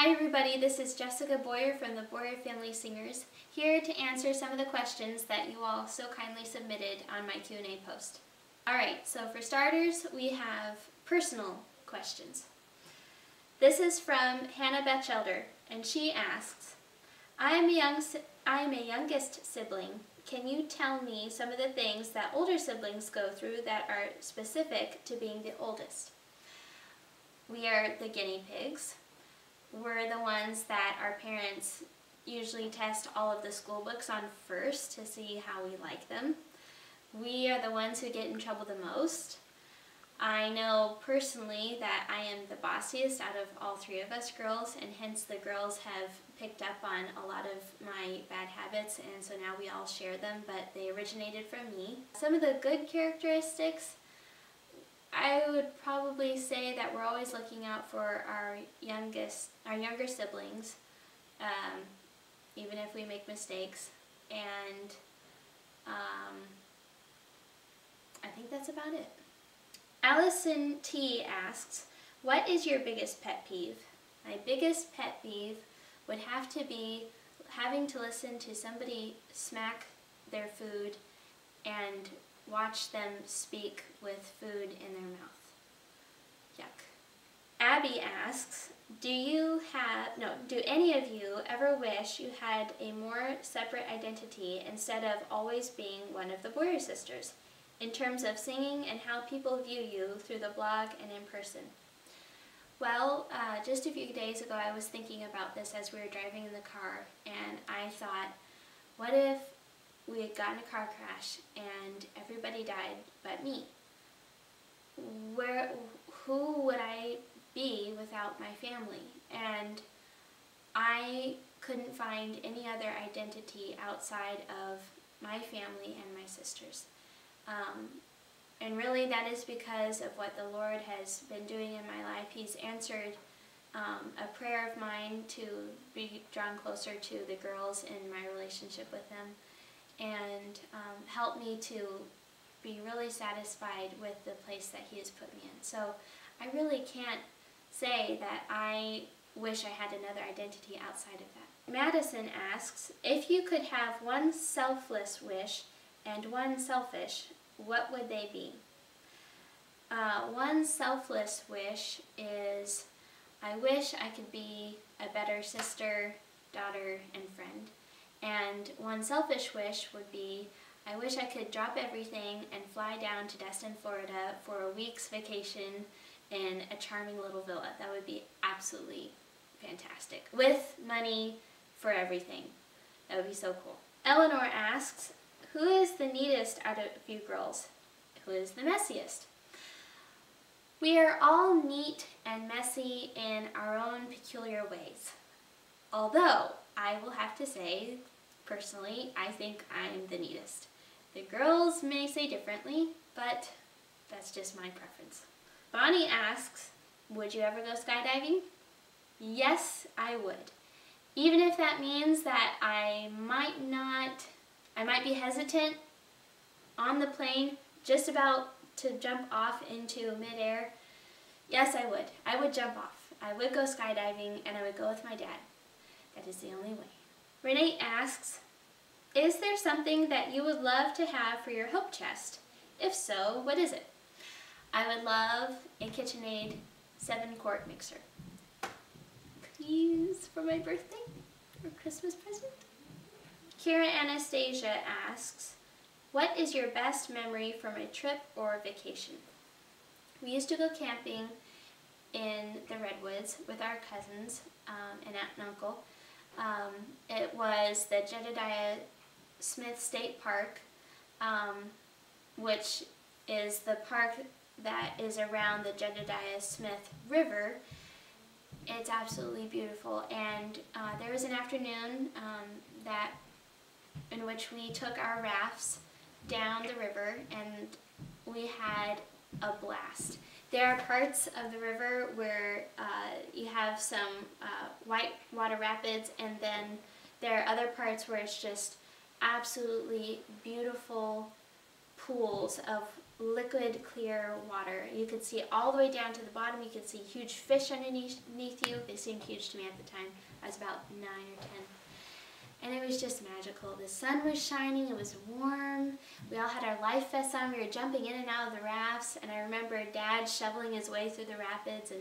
Hi everybody, this is Jessica Boyer from the Boyer Family Singers, here to answer some of the questions that you all so kindly submitted on my Q&A post. Alright, so for starters, we have personal questions. This is from Hannah Batchelder, and she asks, I am a youngest sibling. Can you tell me some of the things that older siblings go through that are specific to being the oldest? We are the guinea pigs. We're the ones that our parents usually test all of the school books on first to see how we like them. We are the ones who get in trouble the most. I know personally that I am the bossiest out of all three of us girls, and hence the girls have picked up on a lot of my bad habits, and so now we all share them, but they originated from me. Some of the good characteristics, I would probably say that we're always looking out for our younger siblings, even if we make mistakes, and I think that's about it. Allison T. asks, what is your biggest pet peeve? My biggest pet peeve would have to be having to listen to somebody smack their food and watch them speak with food in their mouth. Yuck. Abby asks, do any of you ever wish you had a more separate identity instead of always being one of the Boyer sisters, in terms of singing and how people view you through the blog and in person? Well, just a few days ago I was thinking about this as we were driving in the car, and I thought, what if we had gotten a car crash and everybody died but me? Who would I be without my family? And I couldn't find any other identity outside of my family and my sisters. And really that is because of what the Lord has been doing in my life. He's answered a prayer of mine to be drawn closer to the girls in my relationship with them, and help me to be really satisfied with the place that He has put me in. So I really can't say that I wish I had another identity outside of that. Madison asks, if you could have one selfless wish and one selfish, what would they be? One selfless wish is, I wish I could be a better sister, daughter, and friend. And one selfish wish would be, I wish I could drop everything and fly down to Destin, Florida for a week's vacation in a charming little villa. That would be absolutely fantastic. With money for everything. That would be so cool. Eleanor asks, who is the neatest out of you girls? Who is the messiest? We are all neat and messy in our own peculiar ways. Although, I will have to say, personally, I think I'm the neatest. The girls may say differently, but that's just my preference. Bonnie asks, would you ever go skydiving? Yes, I would. Even if that means that I might be hesitant on the plane, just about to jump off into midair. Yes, I would. I would jump off. I would go skydiving, and I would go with my dad. That is the only way. Renee asks, is there something that you would love to have for your hope chest? If so, what is it? I would love a KitchenAid 7-quart mixer. Please, for my birthday or Christmas present. Kira Anastasia asks, what is your best memory from a trip or vacation? We used to go camping in the Redwoods with our cousins and aunt and uncle. It was the Jedediah Smith State Park, which is the park that is around the Jedediah Smith River. It's absolutely beautiful, and there was an afternoon in which we took our rafts down the river, and we had a blast. There are parts of the river where you have some white water rapids, and then there are other parts where it's just absolutely beautiful pools of liquid clear water. You could see all the way down to the bottom. You could see huge fish underneath you. They seemed huge to me at the time. I was about 9 or 10. And it was just magical. The sun was shining, it was warm. We all had our life vests on. We were jumping in and out of the rafts. And I remember Dad shoveling his way through the rapids. And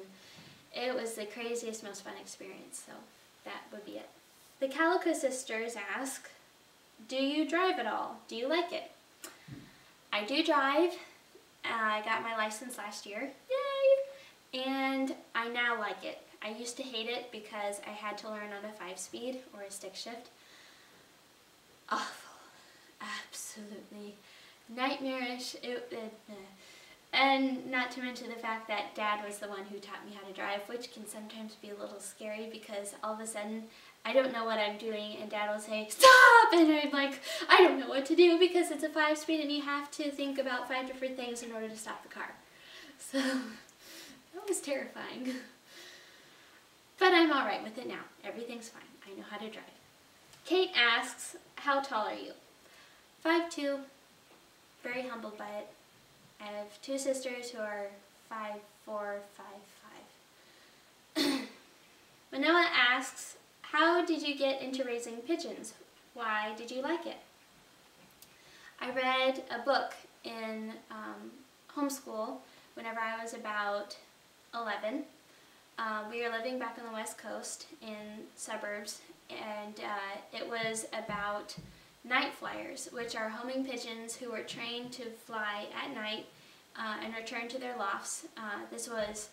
it was the craziest, most fun experience. So that would be it. The Calico sisters ask, do you drive at all? Do you like it? I do drive. I got my license last year. Yay! And I now like it. I used to hate it because I had to learn on a 5-speed or a stick shift. Awful. Absolutely nightmarish. And not to mention the fact that Dad was the one who taught me how to drive, which can sometimes be a little scary because all of a sudden I don't know what I'm doing and Dad will say, stop! And I'm like, I don't know what to do because it's a 5-speed and you have to think about 5 different things in order to stop the car. So that was terrifying. But I'm alright with it now. Everything's fine. I know how to drive. Kate asks, how tall are you? 5'2". Very humbled by it. I have 2 sisters who are 5'4", 5'5". Manoa asks, how did you get into raising pigeons? Why did you like it? I read a book in homeschool whenever I was about 11. We were living back on the West Coast in suburbs, and it was about night flyers, which are homing pigeons who were trained to fly at night and return to their lofts. This was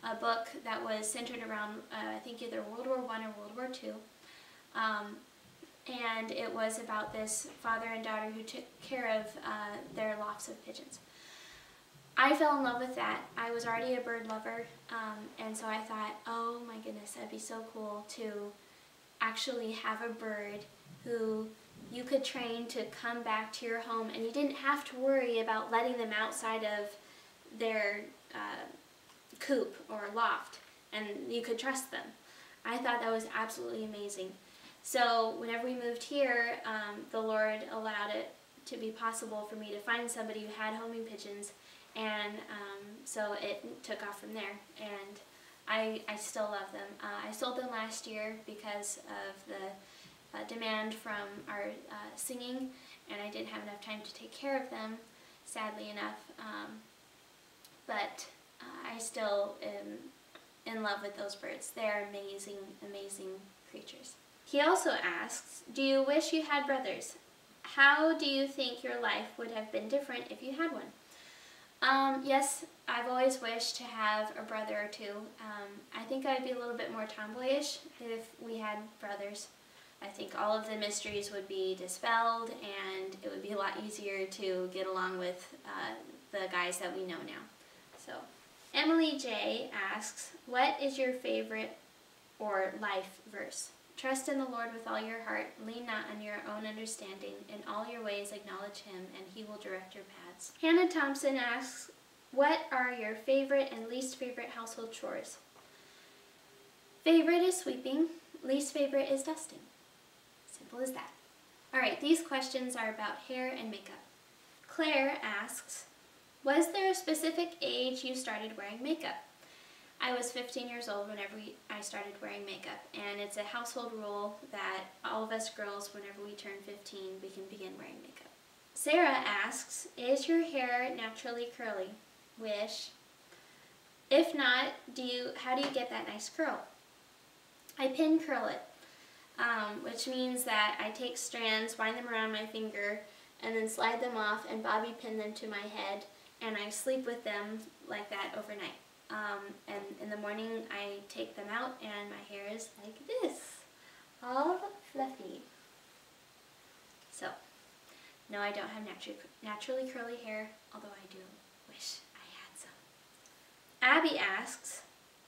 a book that was centered around, I think, either World War I or World War II. And it was about this father and daughter who took care of their lofts of pigeons. I fell in love with that. I was already a bird lover, and so I thought, oh my goodness, that'd be so cool to actually have a bird who you could train to come back to your home, and you didn't have to worry about letting them outside of their coop or loft, and you could trust them. I thought that was absolutely amazing. So whenever we moved here, the Lord allowed it to be possible for me to find somebody who had homing pigeons, and so it took off from there, and I still love them. I sold them last year because of the demand from our singing, and I didn't have enough time to take care of them, sadly enough, but I still am in love with those birds. They're amazing, amazing creatures. He also asks, do you wish you had brothers? How do you think your life would have been different if you had one? Yes, I've always wished to have a brother or two. I think I'd be a little bit more tomboyish if we had brothers. I think all of the mysteries would be dispelled, and it would be a lot easier to get along with the guys that we know now. So, Emily J. asks, what is your favorite or life verse? Trust in the Lord with all your heart, lean not on your own understanding, in all your ways acknowledge Him, and He will direct your paths. Hannah Thompson asks, what are your favorite and least favorite household chores? Favorite is sweeping, least favorite is dusting. Simple as that. Alright, these questions are about hair and makeup. Claire asks, was there a specific age you started wearing makeup? I was 15 years old whenever I started wearing makeup, and it's a household rule that all of us girls, whenever we turn 15, we can begin wearing makeup. Sarah asks, is your hair naturally curly? Wish. If not, how do you get that nice curl? I pin curl it, which means that I take strands, wind them around my finger, and then slide them off and bobby pin them to my head, and I sleep with them like that overnight. And in the morning I take them out and my hair is like this, all fluffy. So, no, I don't have naturally curly hair, although I do wish I had some. Abby asks,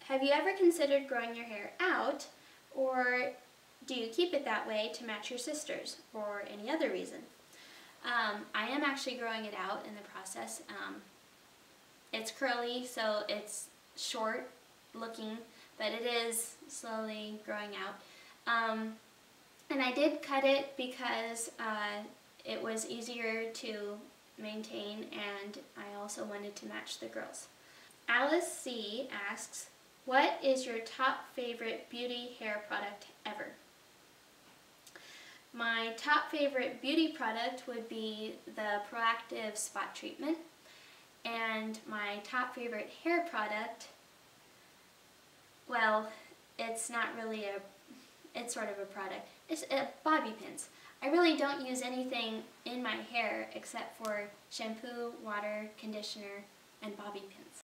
have you ever considered growing your hair out, or do you keep it that way to match your sisters, or any other reason? I am actually growing it out in the process. It's curly, so it's short looking, but it is slowly growing out. And I did cut it because it was easier to maintain, and I also wanted to match the girls. Alice C. asks, what is your top favorite beauty hair product ever? My top favorite beauty product would be the Proactive Spot Treatment, and my top favorite hair product, well, it's not really it's sort of a product. It's bobby pins. I really don't use anything in my hair except for shampoo, water, conditioner, and bobby pins.